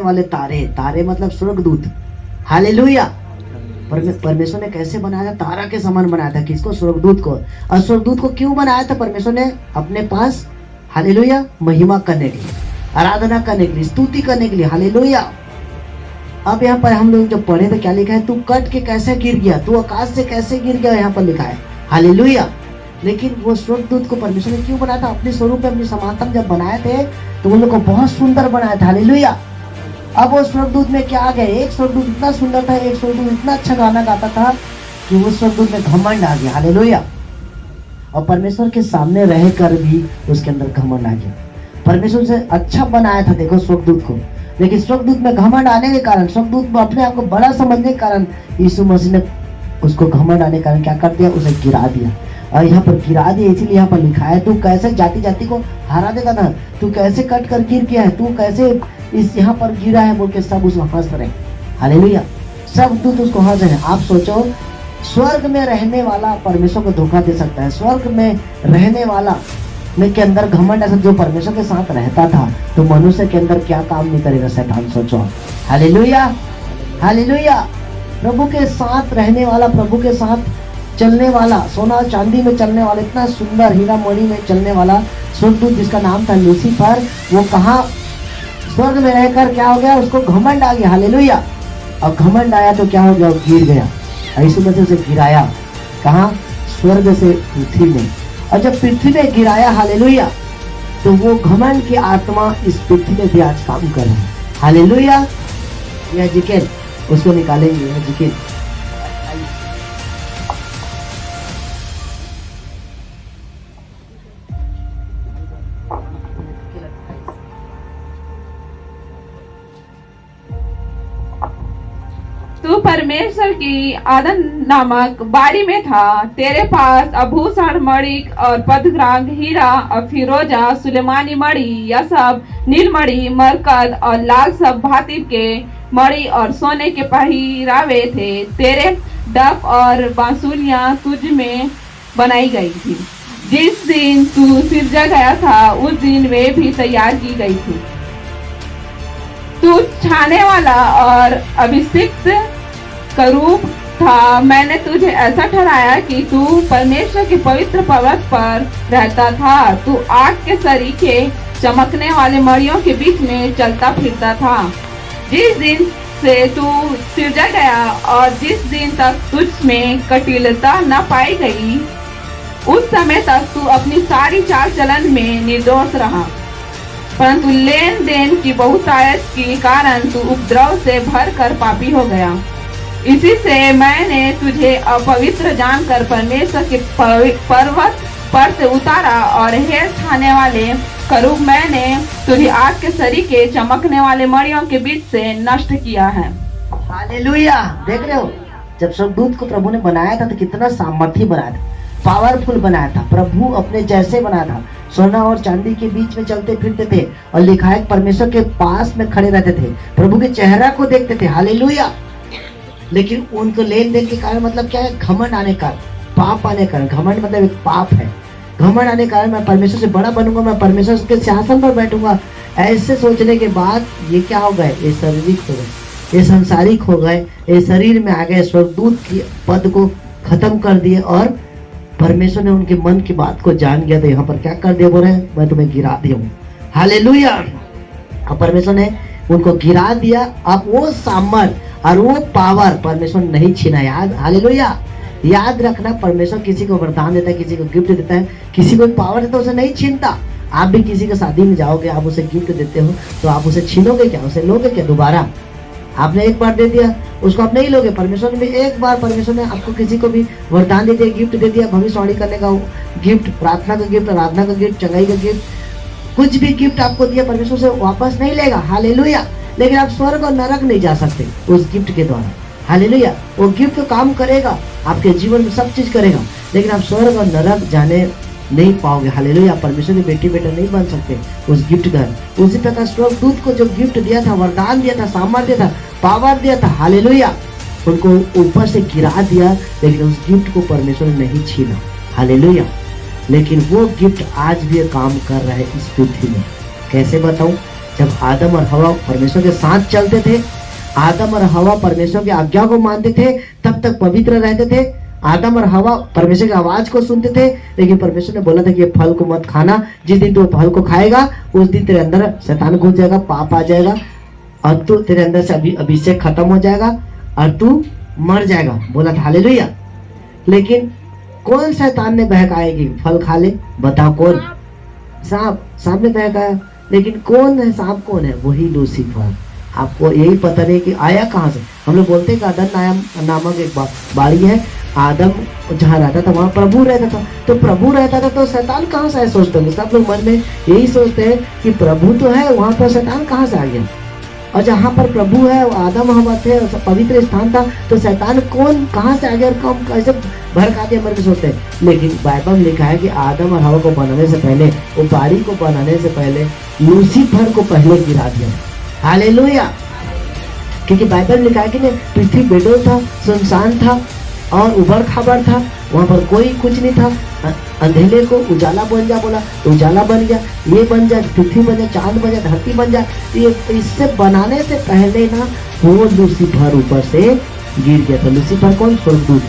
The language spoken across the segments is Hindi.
वाले तारे, तारे मतलब स्वर्गदूत। हालेलुया। परमेश्वर ने कैसे बनाया था? तारा के समान बनाया था। किसको? स्वर्गदूत को। और स्वर्गदूत को क्यों बनाया था परमेश्वर ने? अपने पास, हालेलुया, महिमा करने के लिए, आराधना करने के लिए, स्तुति करने के लिए। हालेलुया। अब यहाँ पर हम लोग जब पढ़े तो क्या लिखा है? तू कट के कैसे गिर गया, तू आकाश से कैसे गिर गया, यहाँ पर लिखा है। हालेलुया। लेकिन वो स्वर्गदूत को परमेश्वर ने क्यों बनाया था? अपने स्वरूप में, अपनी समानता में जब बनाए थे तो उन लोग को बहुत सुंदर बनाया था। हालेलुया। अब वो स्वर्गदूत में क्या आ गए? एक स्वर्गदूत इतना सुंदर था, एक स्वर्गदूत इतना अच्छा गाना गाता था कि वो स्वर्गदूत में घमंड आ गया। हालेलुया। और परमेश्वर के सामने रहकर भी उसके अंदर घमंड आ गया। परमेश्वर से अच्छा बनाया था, देखो, स्वर्गदूत को, लेकिन स्वर्गदूत में घमंड आने के कारण, स्वर्गदूत में अपने आप को बड़ा समझने के कारण यीशु मसीह ने उसको घमंड आने के कारण क्या कर दिया? उसे गिरा दिया। और यहाँ पर गिरा दिया, इसीलिए यहाँ पर लिखा है, तू कैसे जाति जाति को हरा देगा था, तू कैसे कट कर गिर गया है, तू कैसे इस यहाँ पर गिरा है, बोल के सब उसको हंस रहे। हालेलुया। सब दूत उसको हंस रहे हैं। आप सोचो, स्वर्ग में रहने वाला परमेश्वर को धोखा दे सकता है? स्वर्ग में रहने वाला में के अंदर घमंड, ऐसा जो परमेश्वर के साथ रहता था, तो मनुष्य के अंदर क्या काम नहीं करेगा शैतान? सोचो। हालेलुया। हालेलुया। प्रभु के साथ रहने वाला, प्रभु के साथ चलने वाला, सोना चांदी में चलने वाला, इतना सुंदर हीरा मणि में चलने वाला स्वर्गदूत जिसका नाम था लूसीफर, वो कहाँ? स्वर्ग में रहकर क्या हो गया? उसको घमंड आ गया। हालेलुया। और घमंड आया तो क्या हो गया? गिर गया। यीशु मसीह उसे गिराया। कहाँ? स्वर्ग से पृथ्वी में। और जब पृथ्वी में गिराया, हालेलुया, तो वो घमंड की आत्मा इस पृथ्वी में भी आज काम कर रहा है। हालेलुया। यह जिकेल उसको निकालेंगे, यह जिकेल। तू परमेश्वर की आदन नामक बाड़ी में था। तेरे पास आभूषण, मणि और पद्मराग, हीरा और फिरोजा, सुलेमानी मणि, यह सब नीलमणि, मरकत और लाल सब भांति के मणि और सोने के पहिरावे थे। तेरे डफ और बांसुरियां तुझ में बनाई गई थी। जिस दिन तू सिरजा गया था उस दिन वे भी तैयार की गई थी। तू छाने वाला और अभिषिक्त करूब था। मैंने तुझे ऐसा ठहराया कि तू परमेश्वर के पवित्र पर्वत पर रहता था। तू आग के सरीखे चमकने वाले मणियों के बीच में चलता फिरता था। जिस दिन से तू सिरजा गया और जिस दिन तक तुझ में कटिलता न पाई गई, उस समय तक तू अपनी सारी चाल चलन में निर्दोष रहा। परंतु लेन देन की बहुतायत के कारण तू उपद्रव से भरकर पापी हो गया। इसी से मैंने तुझे अपवित्र जानकर परमेश्वर के पर्वत पर से उतारा और हेर छाने वाले करूब मैंने तुझे आग के सरीखे चमकने वाले मणियों के बीच से नष्ट किया है। हालेलुया। देख रहे हो, जब स्वर्गदूत को प्रभु ने बनाया था तो कितना सामर्थ्य बनाया था, पावरफुल बनाया था। प्रभु अपने जैसे बनाया था। सोना और चांदी के बीच में चलते फिरते थे और लिखा है परमेश्वर के पास में खड़े रहते थे, प्रभु के चेहरा को देखते थे। हालेलुया। लेकिन उनको लेन देन के कारण मतलब क्या है? घमंड आने का, पाप आने का। घमंड मतलब एक पाप है। घमंड आने के कारण मैं परमेश्वर से बड़ा बनूंगा, मैं परमेश्वर के सिंहासन पर बैठूंगा, ऐसे सोचने के बाद ये क्या हो गए? ये शारीरिक हो गए, ये संसारिक हो गए, ये शरीर में आ गए। स्वर्गदूत की पद को खत्म कर दिए और परमेश्वर ने उनके मन की बात को जान गया। तो यहाँ पर क्या कर दिया? बोल रहे मैं तुम्हें गिरा दिया हूँ। हालेलुया। और परमेश्वर ने उनको गिरा दिया। अब वो सामर्थ और वो पावर परमेश्वर नहीं छीना। याद, हालेलुया। याद रखना, परमेश्वर किसी को वरदान देता है, किसी को गिफ्ट देता है, किसी को पावर देता है, उसे नहीं छीनता। आप भी किसी के शादी में जाओगे, आप उसे गिफ्ट देते हो तो आप उसे छीनोगे क्या? उसे लोगे क्या दोबारा? आपने एक बार दे दिया, उसको आप नहीं लोगे। परमेश्वर ने भी एक बार, परमेश्वर ने आपको किसी को भी वरदान दे दिया, गिफ्ट दे दिया, भविष्यवाणी करने का गिफ्ट, प्रार्थना का गिफ्ट, आराधना का गिफ्ट, चंगाई का गिफ्ट, कुछ भी गिफ्ट आपको दिया, परमेश्वर से वापस नहीं लेगा। हालेलुया। लेकिन आप स्वर्ग और नरक नहीं जा सकते उस गिफ्ट के द्वारा। हालेलुया। वो गिफ्ट काम करेगा, आपके जीवन में सब चीज करेगा, लेकिन आप स्वर्ग और नरक जाने नहीं पाओगे। हालेलुया। परमेश्वर के बेटी बेटा नहीं बन सकते उस गिफ्ट का। उसी प्रकार स्वर्गदूत को जो गिफ्ट दिया था, वरदान दिया था, सामर्थ्य था, पावर दिया था, हालेलुया, उनको ऊपर से गिरा दिया, लेकिन उस गिफ्ट को परमेश्वर ने नहीं छीना। हालेलुया। लेकिन वो गिफ्ट आज भी काम कर रहा है इस पृथ्वी में। कैसे बताऊं? जब आदम और हवा परमेश्वर के साथ चलते थे, आदम और हवा परमेश्वर की आज्ञा को मानते थे, तब तक पवित्र रहते थे। आदम और हवा परमेश्वर की आवाज को सुनते थे, लेकिन परमेश्वर ने बोला था कि ये फल को मत खाना, जिस दिन तू फल को खाएगा उस दिन तेरे अंदर शैतान घुस जाएगा, पाप आ जाएगा और तू तेरे अंदर से अभिषेक खत्म हो जाएगा और तू मर जाएगा, बोला था। हालेलुया। लेकिन कौन शैतान ने बहकाया कि फल खा ले? बताओ कौन? सांप ने बहकाया। लेकिन कौन है सांप? कौन है? वही लूसीफर। आपको यही पता नहीं कि आया कहाँ से। हम लोग बोलते हैं कि आदम नामक एक बाड़ी है, आदम जहाँ रहता था वहाँ प्रभु रहता था, तो प्रभु रहता था तो शैतान कहाँ से आया? सोचते होंगे सब लोग मन में यही सोचते हैं कि प्रभु तो है, वहाँ पर शैतान कहाँ से आ गया? और जहाँ पर प्रभु है, आदम हवा थे, पवित्र स्थान था, तो शैतान कौन कहाँ से आ गया और कौन कैसे भड़का दिया, मन में सोचते हैं। लेकिन बाइबल में लिखा है कि आदम और हवा को बनाने से पहले, वो बाड़ी को बनाने से पहले लूसीफर को पहले गिरा दिया। हालेलुया। क्योंकि बाइबल में लिखा है कि पृथ्वी बेडोल था, सुनसान था और उबड़ खाबड़ था, वहाँ पर कोई कुछ नहीं था। अंधेरे को उजाला बन जा बोला, उजाला बन गया। ये बन जाए, पृथ्वी बन जाए, चांद बन जाए, धरती बन जाए। ये इससे बनाने से पहले ना वो लूसीफर ऊपर से गिर गया था। लूसीफर कौन? स्वर्गदूत।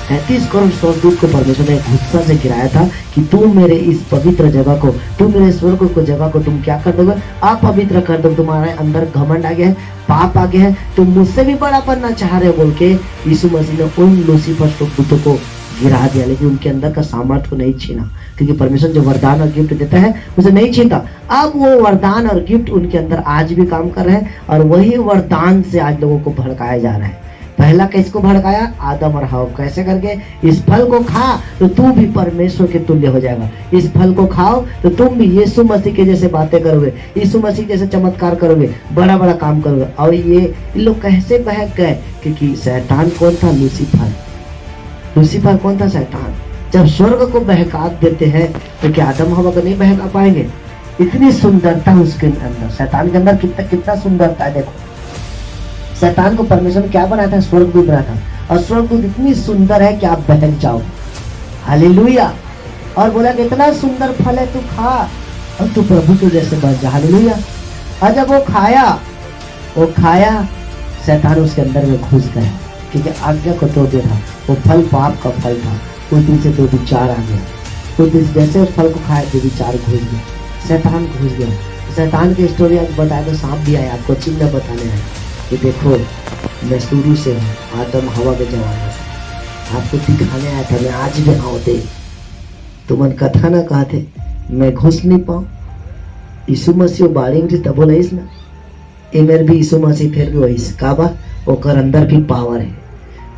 33 करोड़ स्वर्गदूत को परमेश्वर ने गुस्सा से गिराया था कि तुम मेरे इस पवित्र जगह को, तुम मेरे स्वर्ग को जगह को तुम क्या कर दोगे? अपवित्र कर दो। तुम्हारे अंदर घमंड आ गया है, पाप आ गया है, तुम मुझसे भी बड़ा बनना चाह रहे हो बोल के यीशु मसीह ने उन लूसीफर स्वर्गदूतों को गिरा दिया। लेकिन उनके अंदर का सामर्थ्य को नहीं छीना, क्योंकि परमेश्वर जो वरदान और गिफ्ट देता है उसे नहीं छीनता। अब वो वरदान और गिफ्ट उनके अंदर आज भी काम कर रहे हैं और वही वरदान से आज लोगों को भड़काया जा रहा है। पहला किसको भड़काया? आदम और हवा। कैसे करके? इस फल को खा तो तू भी परमेश्वर के तुल्य हो जाएगा। इस फल को खाओ तो तुम भी यीशु मसीह के जैसे बातें करोगे, यीशु मसीह जैसे चमत्कार करोगे, बड़ा बड़ा काम करोगे। और ये लोग कैसे बहक गए? क्योंकि शैतान कौन था? लूसीफर। लूसीफर कौन था? शैतान। जब स्वर्ग को बहका देते हैं तो क्या आदम हवा को नहीं बहका पाएंगे? इतनी सुंदरता उसके अंदर, शैतान के अंदर कितना सुंदरता है। देखो शैतान को परमेश्वर ने क्या बनाया था? स्वर्गदूत बनाया था, और स्वर्गदूत इतनी सुंदर है कि आप बहक जाओ। हालेलुया। और बोला कि इतना सुंदर फल है, तू खा और तू प्रभु के जैसे बन जा। हालेलुया। और जब वो खाया शैतान उसके अंदर में घुस गया, क्योंकि आज्ञा को तोड़ दिया था। वो फल पाप का फल था। उस दिन से तो विचार आ गया। उस दिन जैसे उस फल को खाया तो विचार घुस गया, शैतान घुस गया। शैतान की स्टोरी आज बताया तो सांप भी आया आपको चिन्ह बताने आया कि देखो मैं शुरू से हूँ, आदम हवा के जमाने से आपको दिखाने आया था। मैं आज भी आऊँ दे तो मन कथा ना कहते मैं घुस नहीं पाऊँ। यीशु मसीह बाड़ी तब बोला इस ना एमर भी यीशु मसीह फिर भी वही काबा ओकर अंदर भी पावर है।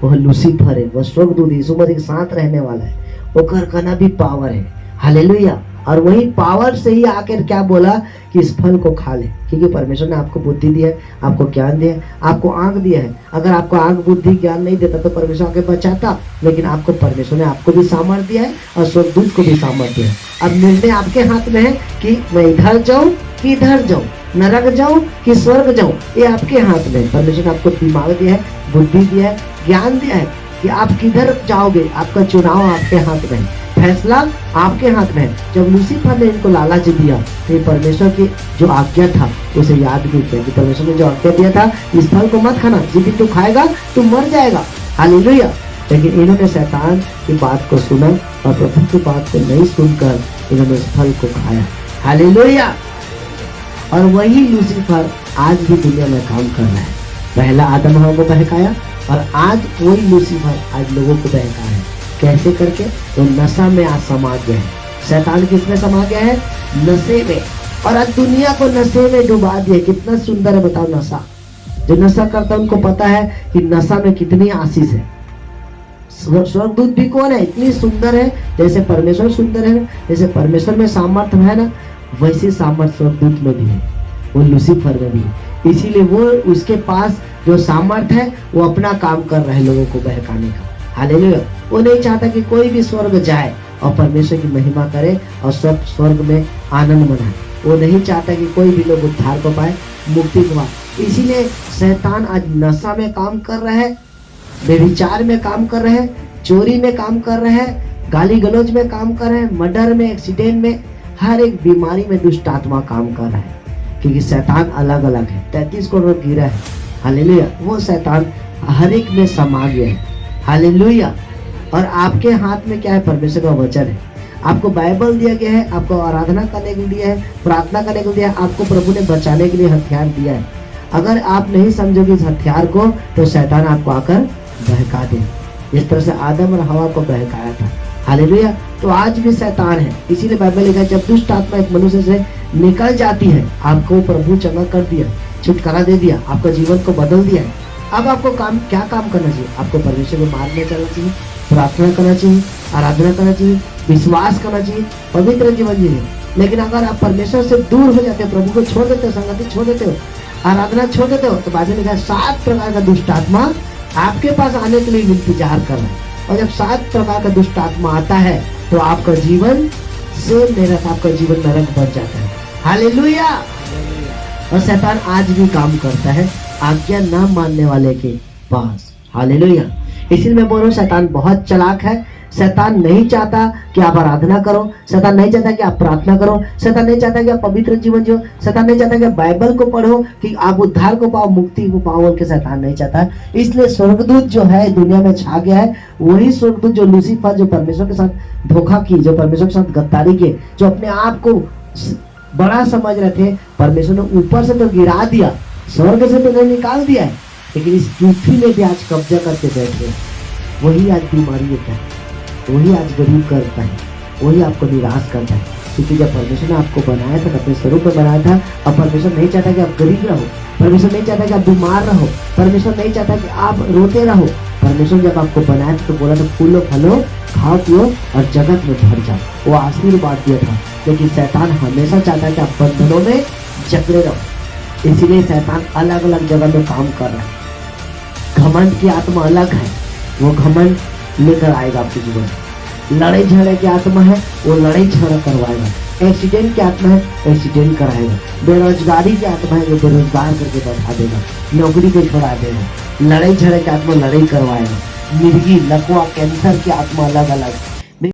वह लूसीफर है, वह स्वर्गदूत यीशु मसीह के साथ रहने वाला है, ओकर कना भी पावर है। हालेलुया। और वही पावर से ही आकर क्या बोला कि इस फल को खा ले, क्योंकि परमेश्वर ने आपको बुद्धि दी है, आपको ज्ञान दिया है, आपको आंख दिया है। अगर आपको आंख बुद्धि ज्ञान नहीं देता तो परमेश्वर आगे बचाता, लेकिन आपको परमेश्वर ने आपको भी सामर्थ्य दिया है और स्वर्गदूत को भी सामर्थ्य दिया है। अब निर्णय आपके हाथ में है कि मैं इधर जाऊं कि इधर जाऊं, नरक जाऊं कि स्वर्ग जाऊं, ये आपके हाथ में। परमेश्वर ने आपको दिमाग दिया है, बुद्धि दिया है, ज्ञान दिया है कि आप किधर जाओगे। आपका चुनाव आपके हाथ में है, फैसला आपके हाथ में है। जब लूसीफर ने इनको लालच दिया तो ये परमेश्वर की जो आज्ञा था उसे याद नहीं किया कि परमेश्वर ने जो आज्ञा दिया था इस फल को मत खाना, जिस दिन तू खाएगा तू मर जाएगा। हालेलुया। लेकिन इन्होंने शैतान की बात को सुना और प्रभु की बात को नहीं सुनकर इन्होंने उस फल को खाया। हालेलुया। और वही लूसीफर आज भी दुनिया में काम कर रहा है। पहला आदम हवा को बहकाया और आज वही लूसीफर आज लोगों को बहका है। कैसे करके? वो नशा में आज समा गया है। शैतान किसमें समा गया है? नशे में। और आज दुनिया को नशे में डुबा दिया। कितना सुंदर है बताओ नशा। जो नशा करता है उनको पता है कि नशा में कितनी आशीष है। स्वर्गदूत भी कौन है? इतनी सुंदर है। जैसे परमेश्वर सुंदर है, जैसे परमेश्वर में सामर्थ्य है ना, वैसे सामर्थ्य स्वर्गदूत में भी है, वो लूसीफर में भी है। इसीलिए वो उसके पास जो सामर्थ्य है वो अपना काम कर रहे हैं लोगों को बहकाने का। हालेलुया। वो नहीं चाहता कि कोई भी स्वर्ग जाए और परमेश्वर की महिमा करे और सब स्वर्ग में आनंद मनाए। वो नहीं चाहता कि कोई भी लोग उद्धार को पाए, मुक्ति को पाए। इसीलिए शैतान आज नशा में काम कर रहे हैं, व्यभिचार में काम कर रहे हैं, चोरी में काम कर रहे हैं, गाली गलौज में काम कर रहे हैं, मर्डर में, एक्सीडेंट में, हर एक बीमारी में दुष्ट आत्मा काम कर रहा है। क्योंकि शैतान अलग अलग है। 33 करोड़ गिरा है, हालेलुया। वो शैतान हर एक में समा गया है, हालेलुया। और आपके हाथ में क्या है? परमेश्वर का वचन है। आपको बाइबल दिया गया है, आपको आराधना करने के लिए दिया है, प्रार्थना करने के लिए दिया है, आपको प्रभु ने बचाने के लिए हथियार दिया है। अगर आप नहीं समझोगे इस हथियार को तो शैतान आपको आकर बहका दे, जिस तरह से आदम और हवा को बहकाया था, हालेलुया। तो आज भी शैतान है, इसीलिए बाइबल लिखा है जब दुष्ट आत्मा एक मनुष्य से निकल जाती है, आपको प्रभु चंगा कर दिया, छुटकारा दे दिया, आपका जीवन को बदल दिया है। अब आपको क्या काम करना चाहिए? आपको परमेश्वर के मार्ग में चलना चाहिए, प्रार्थना करना चाहिए, आराधना करना चाहिए, विश्वास करना चाहिए, पवित्र जीवन जीने। लेकिन अगर आप परमेश्वर से दूर हो जाते हो, प्रभु को छोड़ देते हो, संगति छोड़ देते हो, आराधना छोड़ देते हो, तो बाद में लिखा है 7 प्रकार का दुष्ट आत्मा आपके पास आने के लिए इंतजार कर रहा है। और जब 7 प्रकार का दुष्ट आत्मा आता है तो आपका जीवन से नरक, आपका जीवन नरक बन जाता है, हालेलुया। और शैतान आज भी काम करता है आज्ञा ना मानने वाले के पास, हालेलुया। इसलिए मैं बोल रहा हूँ शैतान बहुत चालाक है। शैतान नहीं चाहता कि आप आराधना करो, शैतान नहीं चाहता कि आप प्रार्थना करो, शैतान नहीं चाहता कि आप पवित्र जीवन जियो, शैतान नहीं चाहता कि आप बाइबल को पढ़ो, कि आप उद्धार को पाओ, मुक्ति को पाओ, के शैतान नहीं चाहता। इसलिए स्वर्गदूत जो है दुनिया में छा गया है, वही स्वर्गदूत जो लूसीफर, जो परमेश्वर के साथ धोखा की, जो परमेश्वर के साथ गद्दारी किए, जो अपने आप को बड़ा समझ रहे थे, परमेश्वर ने ऊपर से तो गिरा दिया, स्वर्ग से तो नहीं निकाल दिया है, लेकिन इस पृथ्वी में भी आज कब्जा करके बैठे। वही आज बीमारी होता है, वही आज गरीब करता है, वही आपको निराश करता है। क्योंकि जब परमेश्वर ने आपको बनाया था, अपने स्वरूप में बनाया था, अब परमेश्वर नहीं चाहता कि आप गरीब रहो, परमेश्वर नहीं चाहता कि आप बीमार रहो, परमेश्वर नहीं चाहता कि आप रोते रहो। परमेश्वर जब आपको बनाया था तो बोला था फूलो फलो, खाओ पियो और जगत में भर जाओ, वो आशीर्वाद दिया था। लेकिन शैतान हमेशा चाहता है कि आप बंधनों में जकड़े रहो, इसीलिए शैतान अलग अलग जगह में काम कर रहा है। घमंड की आत्मा अलग है, वो घमंड लेकर आएगा आपके जीवन में। लड़ाई झगड़े की आत्मा है, वो लड़ाई झगड़ा करवाएगा। एक्सीडेंट की आत्मा है, एक्सीडेंट कराएगा। बेरोजगारी की आत्मा है, वो बेरोजगार करके बैठा देगा, नौकरी को छोड़ा देगा। लड़ाई झगड़े की आत्मा लड़ाई करवाएगा। मिर्गी, लकवा, कैंसर की आत्मा अलग अलग